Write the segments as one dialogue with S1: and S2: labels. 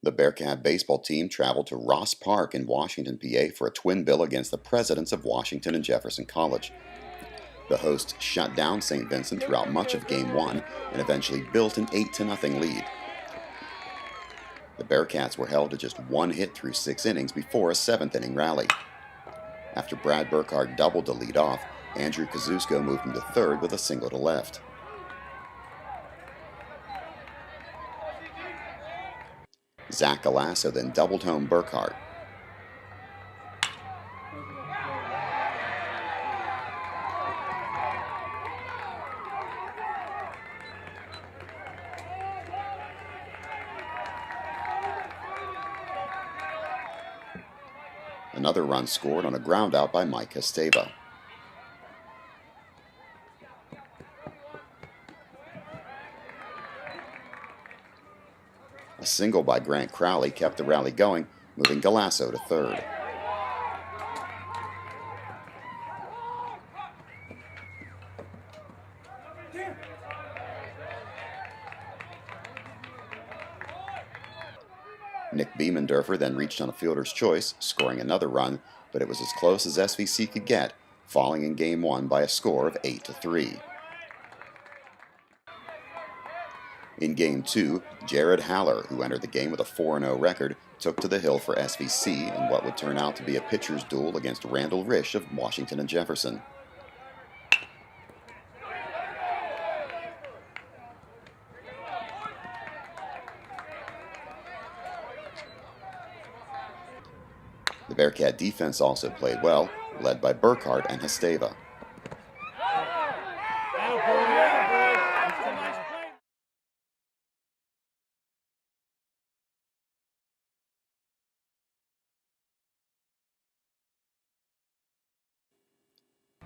S1: The Bearcat baseball team traveled to Ross Park in Washington, PA for a twin bill against the presidents of Washington and Jefferson College. The hosts shut down St. Vincent throughout much of Game 1 and eventually built an 8-0 lead. The Bearcats were held to just one hit through 6 innings before a 7th-inning rally. After Brad Burkhardt doubled to lead off, Andrew Kozusko moved him to third with a single to left. Zach Galasso then doubled home Burkhardt. Another run scored on a groundout by Mike Esteva. A single by Grant Crowley kept the rally going, moving Galasso to third. Nick Biemendorfer then reached on a fielder's choice, scoring another run, but it was as close as SVC could get, falling in Game 1 by a score of 8-3. In Game 2, Jared Haller, who entered the game with a 4-0 record, took to the hill for SVC in what would turn out to be a pitcher's duel against Randall Risch of Washington and Jefferson. The Bearcat defense also played well, led by Burkhardt and Esteva.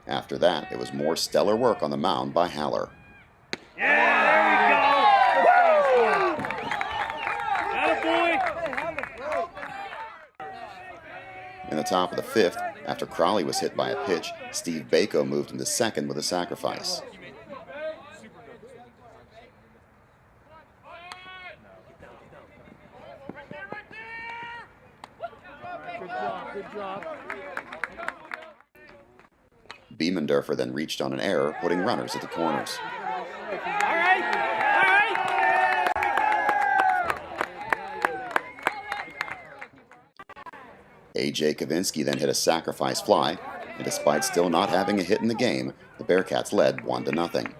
S1: After that, it was more stellar work on the mound by Haller. In the top of the 5th, after Crowley was hit by a pitch, Steve Bako moved him to second with a sacrifice. Good job. Biemendorfer then reached on an error, putting runners at the corners. A.J. Kavinsky then hit a sacrifice fly, and despite still not having a hit in the game, the Bearcats led 1-0.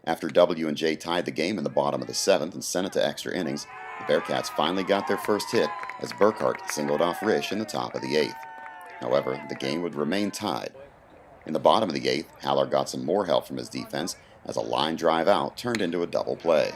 S1: After W&J tied the game in the bottom of the 7th and sent it to extra innings, the Bearcats finally got their first hit as Burkhardt singled off Risch in the top of the 8th. However, the game would remain tied. In the bottom of the 8th, Haller got some more help from his defense as a line drive out turned into a double play.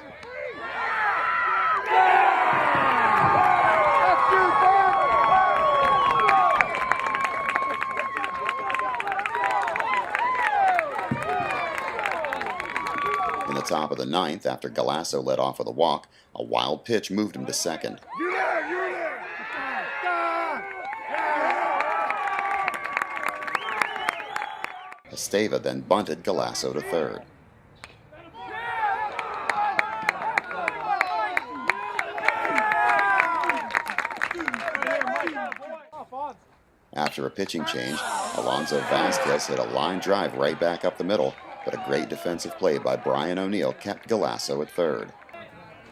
S1: In the top of the 9th, after Galasso led off with a walk, a wild pitch moved him to second. Esteva then bunted Galasso to third. After a pitching change, Alonzo Vasquez hit a line drive right back up the middle, but a great defensive play by Brian O'Neill kept Galasso at third.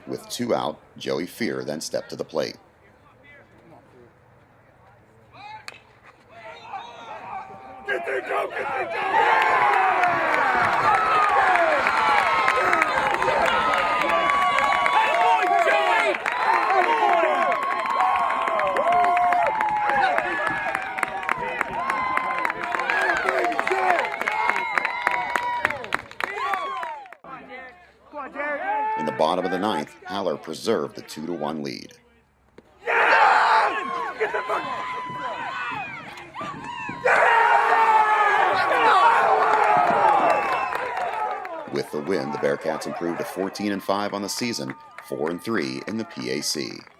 S1: With 2 out, Joey Fear then stepped to the plate. In the bottom of the 9th, Haller preserved the 2-1 lead. With the win, the Bearcats improved to 14-5 on the season, 4-3 in the PAC.